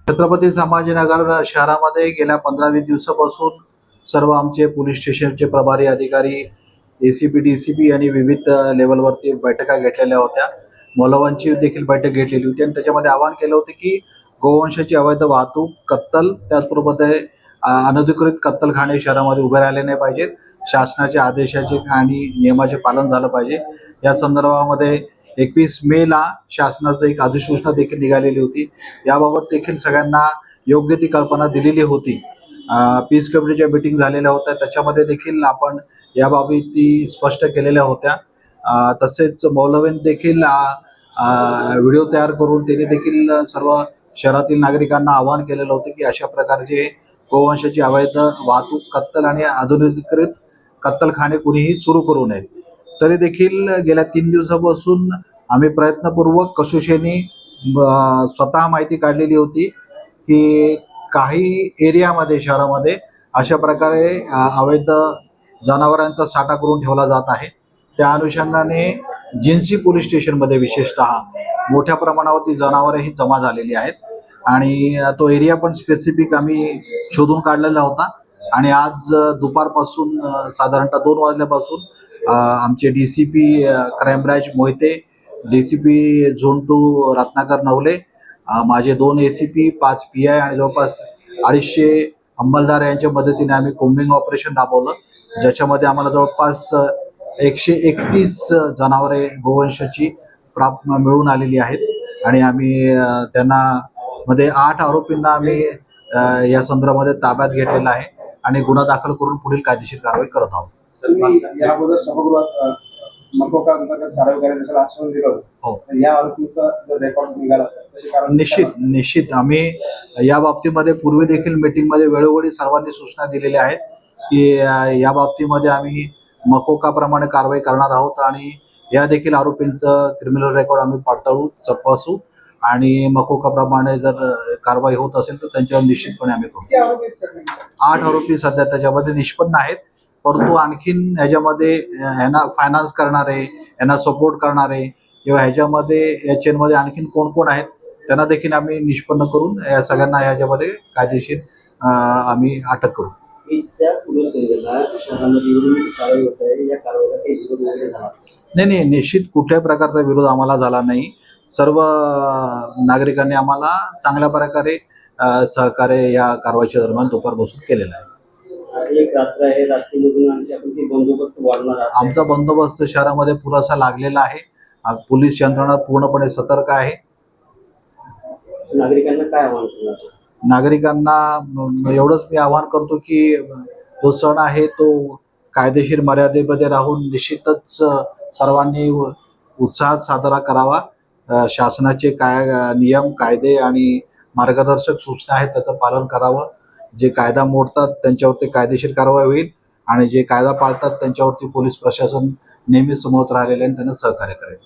छत्रपती संभाजीनगर शहरामध्ये गेल्या 15-20 दिवसापासून सर्व आमचे पोलीस स्टेशनचे प्रभारी अधिकारी, एसीपी, डीसीपी आणि विविध लेवलवरती बैठका घेतलेल्या होत्या. मौलवांची देखील बैठक घेतलेली होती आणि त्याच्यामध्ये आवाहन केलं होतं की गोवंशाची अवैध वाहतूक, कत्तल, त्याचबरोबर अनधिकृत कत्तलखाने शहरामध्ये उभे राहिले नाही पाहिजेत. शासनाच्या आदेशाचे आणि नियमाचे पालन झालं पाहिजे. या संदर्भामध्ये 21 मेला शासनाचं एक अधिसूचना देखील निघालेली होती. याबाबत देखील सगळ्यांना योग्य ती कल्पना दिलेली होती. पीस कमिटीच्या मीटिंग झालेल्या होत्या, त्याच्यामध्ये देखील आपण याबाबती स्पष्ट केलेल्या होत्या. तसेच मौलवीन देखील व्हिडिओ तयार करून त्यांनी देखील सर्व शहरातील नागरिकांना आवाहन केलेलं होतं की अशा प्रकारचे गोवंशाची अवैध वाहतूक, कत्तल आणि अनधिकृत कत्तलखाने कुणीही सुरू करू नयेत. तरी देखील गेल्या 3 दिवसापासून आम्ही प्रयत्नपूर्वक कसोशीने स्वतः माहिती काढलेली होती की काही एरियामध्ये शहरामध्ये अशा प्रकारे अवैध जनावरांचा साठा करून ठेवला जात आहे. त्या अनुषंगाने जिन्सी पोलीस स्टेशनमध्ये विशेषतः मोठ्या प्रमाणावरती जनावरही जमा झालेली आहेत आणि तो एरिया पण स्पेसिफिक आम्ही शोधून काढलेला होता. आणि आज दुपारपासून साधारणतः 2 वाजल्यापासून आमचे DCP crime branch Mohite, DCP zone 2 Ratnakar Navale, माझे 2 एसीपी, 5 पीआय आणि जवळपास 250 अंमलदार यांच्या मदतीने आम्ही कोम्बिंग ऑपरेशन राबवलं, ज्याच्यामध्ये आम्हाला जवळपास 131 जनावरे गोवंशाची मिळून आलेली आहेत आणि आम्ही त्यांना मध्ये 8 आरोपींना आम्ही या संदर्भामध्ये ताब्यात घेतलेला आहे आणि गुन्हा दाखल करून पुढील कायदेशीर कारवाई करत आहोत. या अगोदर सभागृहात मकोका अंतर्गत कारवाई करायचं आश्वासन दिलं होतं. हो, या आरोपीचा जर रेकॉर्ड निघाला तसे कारण निश्चित आम्ही या बाबतीमध्ये पूर्वी देखील मीटिंगमध्ये वेळोवेळी सर्वांनी सूचना दिलेल्या आहेत की या बाबतीमध्ये आम्ही मकोकाप्रमाणे कारवाई करणार आहोत आणि या देखील आरोपींचं क्रिमिनल रेकॉर्ड आम्ही पडताळू, तपासू आणि मकोकाप्रमाणे जर कारवाई होत असेल तर त्यांच्यावर निश्चितपणे आम्ही करू. 8 आरोपी सध्या त्याच्यामध्ये निष्पन्न आहेत, परंतु आणखीन ह्याच्यामध्ये ह्यांना फायनान्स करणारे, यांना सपोर्ट करणारे किंवा ह्याच्यामध्ये या चेनमध्ये आणखीन कोण कोण आहेत त्यांना देखील आम्ही निष्पन्न करून या सगळ्यांना ह्याच्यामध्ये कायदेशीर आम्ही अटक करू. नाही, निश्चित कुठल्याही प्रकारचा विरोध आम्हाला झाला नाही. सर्व नागरिकांनी आम्हाला चांगल्या प्रकारे सहकार्य या कारवाईच्या दरम्यान दुपारपासून केलेलं आहे. एक रात्र आहे, रात्रीमधून आणखी आपण ती बंदोबस्त वाढणार आहे. आमचा बंदोबस्त शहरामध्ये पुरेसा लागलेला आहे. पोलीस यंत्रणा पूर्णपणे सतर्क आहे. नागरिकांना काय आवाहन करणार? नागरिकांना एवढंच मी आवाहन करतो की तो सण आहे तो कायदेशीर मर्यादेमध्ये राहून निश्चितच सर्वांनी उत्साहात साजरा करावा. शासनाचे नियम, कायदे आणि मार्गदर्शक सूचना आहेत त्याचं पालन करावं. जे कायदा मोडतात त्यांच्यावरती कायदेशीर कारवाई होईल आणि जे कायदा पाळतात त्यांच्यावरती पोलीस प्रशासन नेहमी समोर राहिलेले आणि त्यांना सहकार्य करेल.